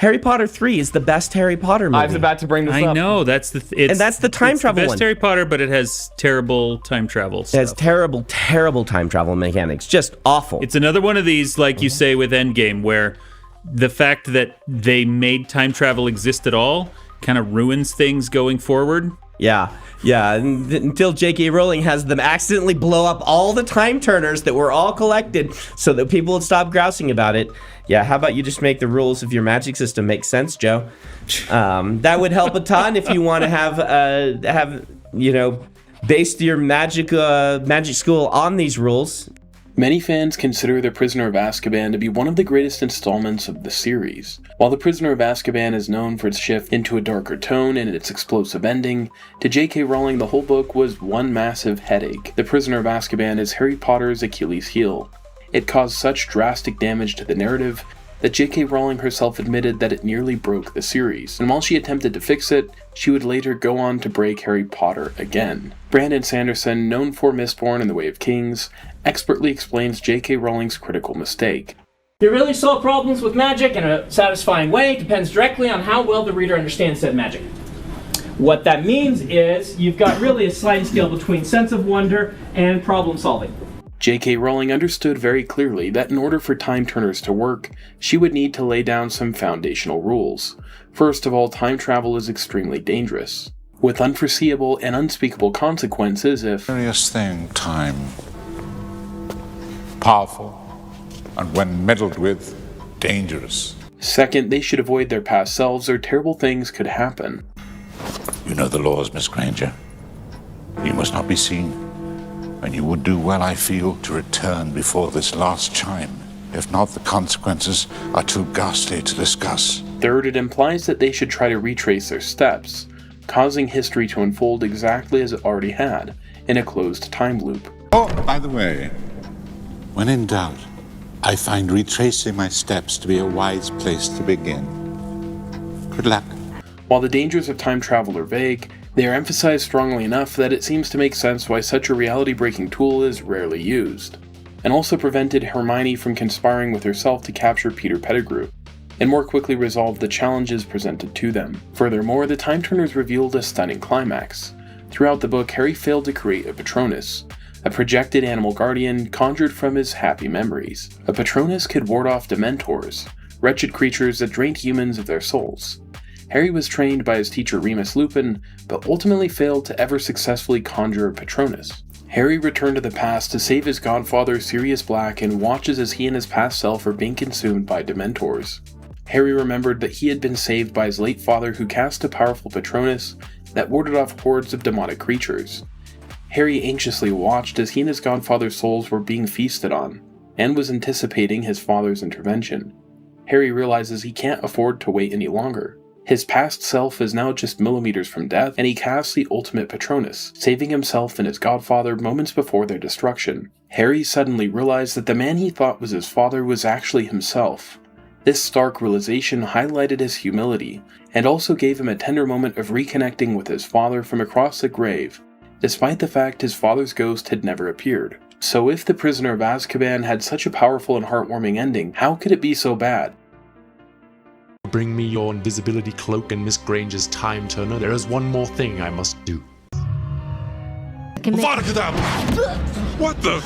Harry Potter 3 is the best Harry Potter movie. I was about to bring this up. I know, that's the and that's the time travel the best one. Harry Potter, but it has terrible time travel stuff. It has terrible, terrible time travel mechanics. Just awful. It's another one of these, like you say with Endgame, where the fact that they made time travel exist at all kind of ruins things going forward. Yeah, until J.K. Rowling has them accidentally blow up all the time turners that were all collected so that people would stop grousing about it. Yeah, how about you just make the rules of your magic system make sense, Joe? That would help a ton if you want to have based your magic school on these rules. Many fans consider The Prisoner of Azkaban to be one of the greatest installments of the series. While The Prisoner of Azkaban is known for its shift into a darker tone and its explosive ending, to J.K. Rowling the whole book was one massive headache. The Prisoner of Azkaban is Harry Potter's Achilles heel. It caused such drastic damage to the narrative that J.K. Rowling herself admitted that it nearly broke the series, and while she attempted to fix it, she would later go on to break Harry Potter again. Brandon Sanderson, known for Mistborn and The Way of Kings, expertly explains J.K. Rowling's critical mistake. To really solve problems with magic in a satisfying way depends directly on how well the reader understands said magic. What that means is you've got really a sliding scale between sense of wonder and problem solving. J.K. Rowling understood very clearly that in order for time turners to work, she would need to lay down some foundational rules. First of all, time travel is extremely dangerous, with unforeseeable and unspeakable consequences if... Serious thing, time. Powerful, and when meddled with, dangerous. Second, they should avoid their past selves or terrible things could happen. You know the laws, Miss Granger. You must not be seen. And you would do well, I feel, to return before this last chime. If not, the consequences are too ghastly to discuss. Third, it implies that they should try to retrace their steps, causing history to unfold exactly as it already had, in a closed time loop. Oh, by the way, when in doubt, I find retracing my steps to be a wise place to begin. Good luck. While the dangers of time travel are vague, they are emphasized strongly enough that it seems to make sense why such a reality-breaking tool is rarely used, and also prevented Hermione from conspiring with herself to capture Peter Pettigrew, and more quickly resolved the challenges presented to them. Furthermore, the Time Turners revealed a stunning climax. Throughout the book, Harry failed to create a Patronus, a projected animal guardian conjured from his happy memories. A Patronus could ward off Dementors, wretched creatures that drained humans of their souls. Harry was trained by his teacher Remus Lupin, but ultimately failed to ever successfully conjure a Patronus. Harry returned to the past to save his godfather Sirius Black and watches as he and his past self are being consumed by Dementors. Harry remembered that he had been saved by his late father who cast a powerful Patronus that warded off hordes of demonic creatures. Harry anxiously watched as he and his godfather's souls were being feasted on, and was anticipating his father's intervention. Harry realizes he can't afford to wait any longer. His past self is now just millimeters from death, and he casts the ultimate Patronus, saving himself and his godfather moments before their destruction. Harry suddenly realized that the man he thought was his father was actually himself. This stark realization highlighted his humility, and also gave him a tender moment of reconnecting with his father from across the grave, despite the fact his father's ghost had never appeared. So if The Prisoner of Azkaban had such a powerful and heartwarming ending, how could it be so bad? Bring me your invisibility cloak and Miss Granger's time turner. There is one more thing I must do. What the?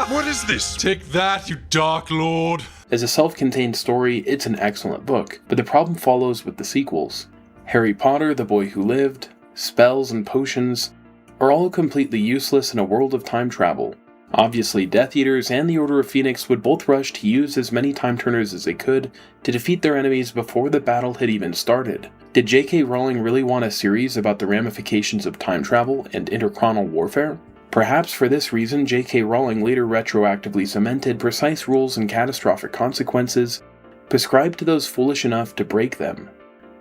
What is this? Take that, you Dark Lord! As a self-contained story, it's an excellent book, but the problem follows with the sequels. Harry Potter, The Boy Who Lived, spells and potions are all completely useless in a world of time travel. Obviously, Death Eaters and the Order of Phoenix would both rush to use as many time turners as they could to defeat their enemies before the battle had even started. Did J.K. Rowling really want a series about the ramifications of time travel and interchronal warfare? Perhaps for this reason, J.K. Rowling later retroactively cemented precise rules and catastrophic consequences prescribed to those foolish enough to break them.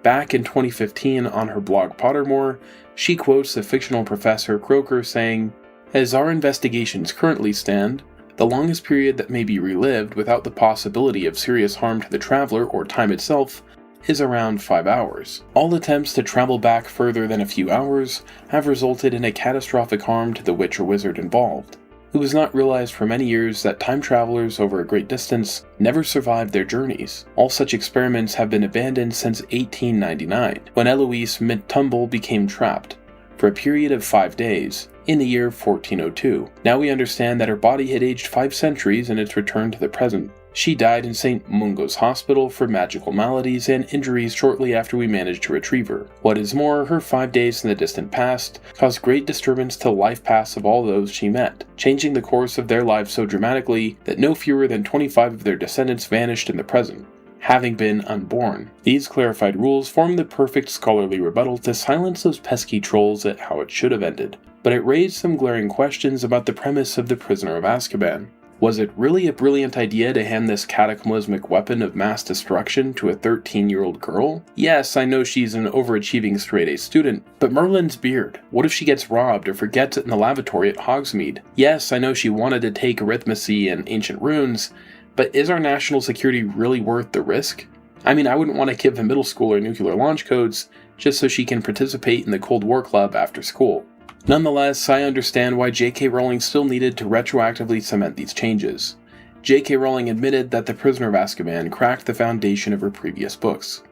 Back in 2015 on her blog Pottermore, she quotes the fictional Professor Croker saying, "As our investigations currently stand, the longest period that may be relived without the possibility of serious harm to the traveler or time itself is around 5 hours. All attempts to travel back further than a few hours have resulted in a catastrophic harm to the witch or wizard involved. It was not realized for many years that time travelers over a great distance never survived their journeys. All such experiments have been abandoned since 1899, when Eloise Mint-Tumble became trapped, for a period of 5 days, in the year 1402. Now we understand that her body had aged 5 centuries in its return to the present. She died in St. Mungo's Hospital for magical maladies and injuries shortly after we managed to retrieve her. What is more, her 5 days in the distant past caused great disturbance to the life paths of all those she met, changing the course of their lives so dramatically that no fewer than 25 of their descendants vanished in the present, having been unborn. These clarified rules form the perfect scholarly rebuttal to silence those pesky trolls at how it should have ended. But it raised some glaring questions about the premise of the Prisoner of Azkaban. Was it really a brilliant idea to hand this cataclysmic weapon of mass destruction to a 13-year-old girl? Yes, I know she's an overachieving straight-A student, but Merlin's beard. What if she gets robbed or forgets it in the lavatory at Hogsmeade? Yes, I know she wanted to take arithmancy and ancient runes, but is our national security really worth the risk? I mean, I wouldn't want to give a middle schooler nuclear launch codes just so she can participate in the Cold War Club after school. Nonetheless, I understand why J.K. Rowling still needed to retroactively cement these changes. J.K. Rowling admitted that The Prisoner of Azkaban cracked the foundation of her previous books,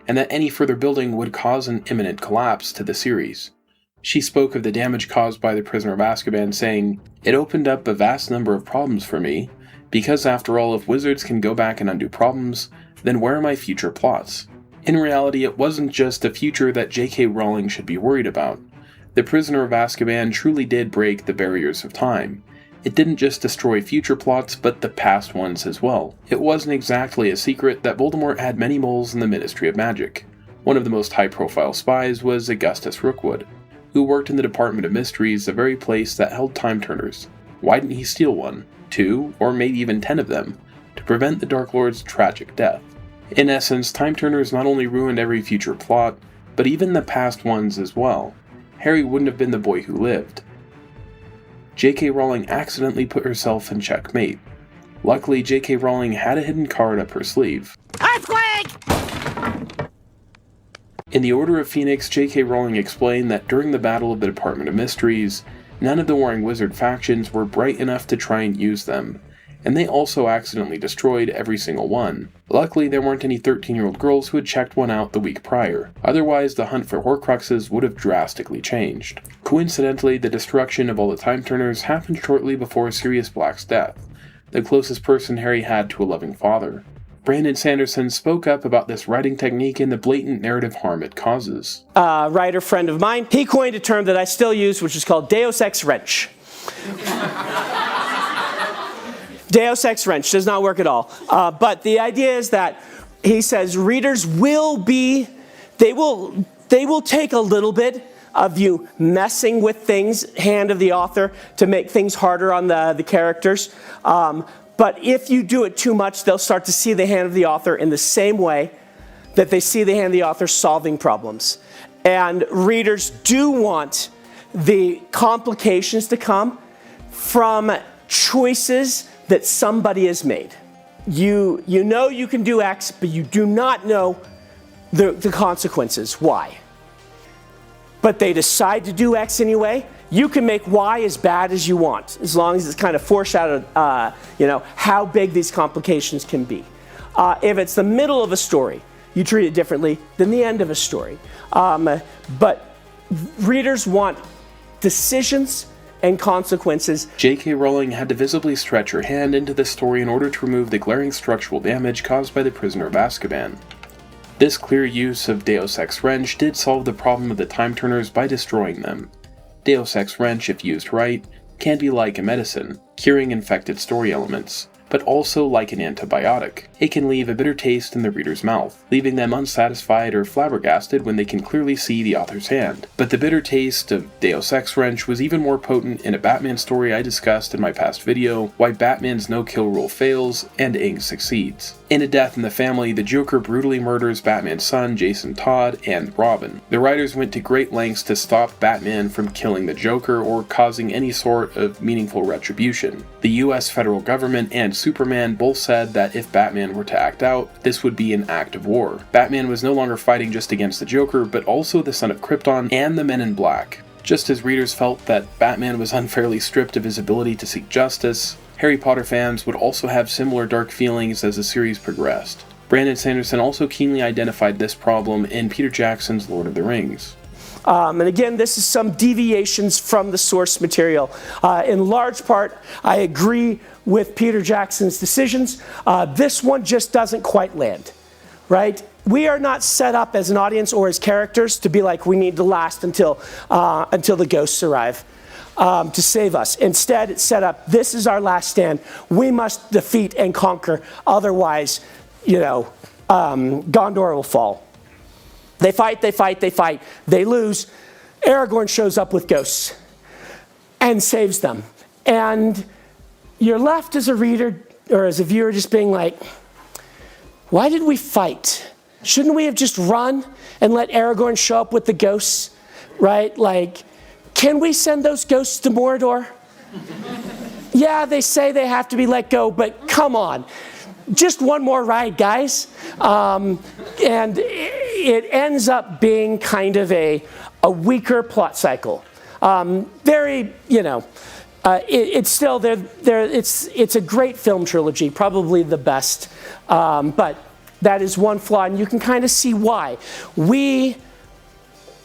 and that any further building would cause an imminent collapse to the series. She spoke of the damage caused by The Prisoner of Azkaban, saying, "It opened up a vast number of problems for me, because after all, if wizards can go back and undo problems, then where are my future plots?" In reality, it wasn't just the future that J.K. Rowling should be worried about. The Prisoner of Azkaban truly did break the barriers of time. It didn't just destroy future plots, but the past ones as well. It wasn't exactly a secret that Voldemort had many moles in the Ministry of Magic. One of the most high-profile spies was Augustus Rookwood, who worked in the Department of Mysteries, the very place that held time turners. Why didn't he steal one, 2, or maybe even 10 of them, to prevent the Dark Lord's tragic death? In essence, time turners not only ruined every future plot, but even the past ones as well. Harry wouldn't have been the boy who lived. J.K. Rowling accidentally put herself in checkmate. Luckily, J.K. Rowling had a hidden card up her sleeve. Earthquake! In the Order of Phoenix, J.K. Rowling explained that during the Battle of the Department of Mysteries, none of the warring wizard factions were bright enough to try and use them, and they also accidentally destroyed every single one. Luckily, there weren't any 13-year-old girls who had checked one out the week prior. Otherwise, the hunt for Horcruxes would have drastically changed. Coincidentally, the destruction of all the Time Turners happened shortly before Sirius Black's death, the closest person Harry had to a loving father. Brandon Sanderson spoke up about this writing technique and the blatant narrative harm it causes. A writer friend of mine, he coined a term that I still use, which is called Deus Ex Wrench. Deus Ex Wrench does not work at all. But the idea is that he says readers will be, they will take a little bit of you messing with things, hand of the author, to make things harder on the characters. But if you do it too much, they'll start to see the hand of the author in the same way that they see the hand of the author solving problems. And readers do want the complications to come from choices that somebody has made. You know you can do X, but you do not know the consequences. Why? But they decide to do X anyway. You can make Y as bad as you want, as long as it's kind of foreshadowed, how big these complications can be. If it's the middle of a story, you treat it differently than the end of a story. But readers want decisions and consequences. J.K. Rowling had to visibly stretch her hand into this story in order to remove the glaring structural damage caused by the Prisoner of Azkaban. This clear use of Deus Ex Wrench did solve the problem of the Time Turners by destroying them. Deus Ex Wrench, if used right, can be like a medicine, curing infected story elements, but also like an antibiotic. It can leave a bitter taste in the reader's mouth, leaving them unsatisfied or flabbergasted when they can clearly see the author's hand. But the bitter taste of Deus Ex Wrench was even more potent in a Batman story I discussed in my past video, Why Batman's No-Kill Rule Fails and Aang Succeeds. In A Death in the Family, the Joker brutally murders Batman's son, Jason Todd, and Robin. The writers went to great lengths to stop Batman from killing the Joker or causing any sort of meaningful retribution. The US federal government and Superman both said that if Batman were to act out, this would be an act of war. Batman was no longer fighting just against the Joker, but also the son of Krypton and the Men in Black. Just as readers felt that Batman was unfairly stripped of his ability to seek justice, Harry Potter fans would also have similar dark feelings as the series progressed. Brandon Sanderson also keenly identified this problem in Peter Jackson's Lord of the Rings. And again, this is some deviations from the source material. In large part, I agree with Peter Jackson's decisions. This one just doesn't quite land, right? We are not set up as an audience or as characters to be like, we need to last until the ghosts arrive to save us. Instead, it's set up, this is our last stand. We must defeat and conquer, otherwise, Gondor will fall. They fight, they lose. Aragorn shows up with ghosts and saves them. And you're left as a reader or as a viewer just being like, why did we fight? Shouldn't we have just run and let Aragorn show up with the ghosts, right? Like, can we send those ghosts to Mordor? Yeah, they say they have to be let go, but come on. Just one more ride, guys. And it ends up being kind of a weaker plot cycle. It's still it's a great film trilogy, probably the best. But that is one flaw, and you can kind of see why. We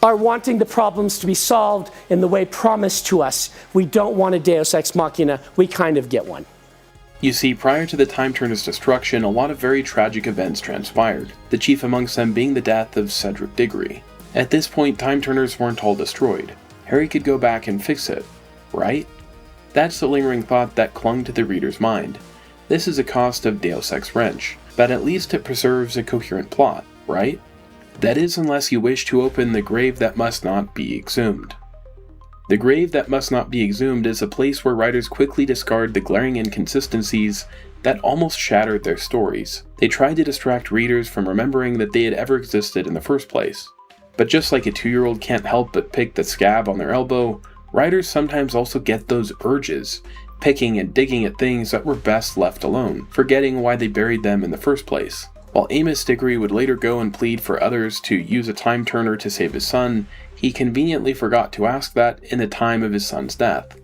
are wanting the problems to be solved in the way promised to us. We don't want a Deus Ex Machina. We kind of get one. You see, prior to the Time Turner's destruction, a lot of very tragic events transpired, the chief amongst them being the death of Cedric Diggory. At this point, Time Turners weren't all destroyed. Harry could go back and fix it, right? That's the lingering thought that clung to the reader's mind. This is a cost of Deus Ex Wrench, but at least it preserves a coherent plot, right? That is, unless you wish to open the grave that must not be exhumed. The grave that must not be exhumed is a place where writers quickly discard the glaring inconsistencies that almost shattered their stories. They tried to distract readers from remembering that they had ever existed in the first place. But just like a 2-year-old can't help but pick the scab on their elbow, writers sometimes also get those urges, picking and digging at things that were best left alone, forgetting why they buried them in the first place. While Amos Diggory would later go and plead for others to use a time turner to save his son, he conveniently forgot to ask that in the time of his son's death.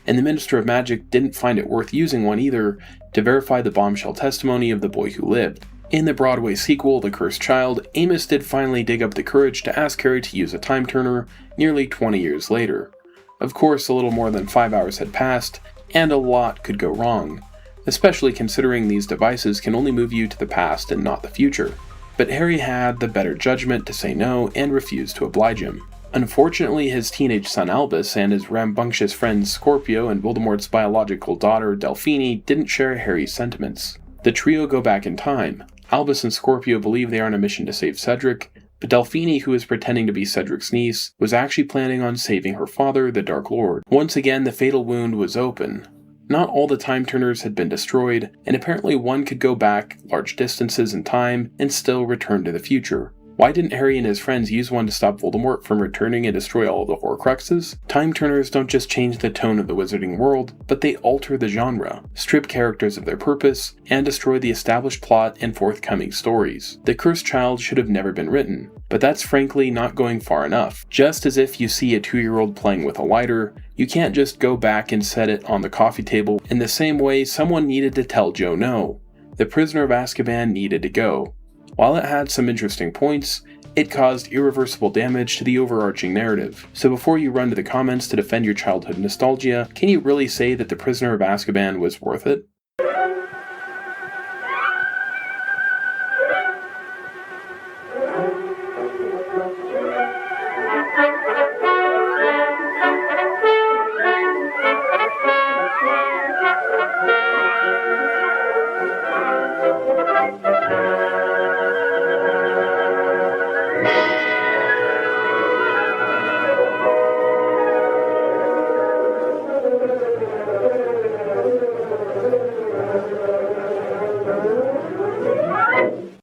And the Minister of Magic didn't find it worth using one either to verify the bombshell testimony of the boy who lived. In the Broadway sequel, The Cursed Child, Amos did finally dig up the courage to ask Harry to use a time turner nearly 20 years later. Of course, a little more than 5 hours had passed, and a lot could go wrong, especially considering these devices can only move you to the past and not the future. But Harry had the better judgment to say no and refuse to oblige him. Unfortunately, his teenage son Albus and his rambunctious friends Scorpio and Voldemort's biological daughter Delphine didn't share Harry's sentiments. The trio go back in time. Albus and Scorpio believe they are on a mission to save Cedric, but Delphine, who is pretending to be Cedric's niece, was actually planning on saving her father, the Dark Lord. Once again, the fatal wound was open. Not all the time turners had been destroyed, and apparently one could go back large distances in time and still return to the future. Why didn't Harry and his friends use one to stop Voldemort from returning and destroy all of the Horcruxes? Time turners don't just change the tone of the wizarding world, but they alter the genre, strip characters of their purpose, and destroy the established plot and forthcoming stories. The Cursed Child should have never been written, but that's frankly not going far enough. Just as if you see a 2-year-old playing with a lighter, you can't just go back and set it on the coffee table. In the same way, someone needed to tell Joe no. The Prisoner of Azkaban needed to go. While it had some interesting points, it caused irreversible damage to the overarching narrative. So before you run to the comments to defend your childhood nostalgia, can you really say that The Prisoner of Azkaban was worth it?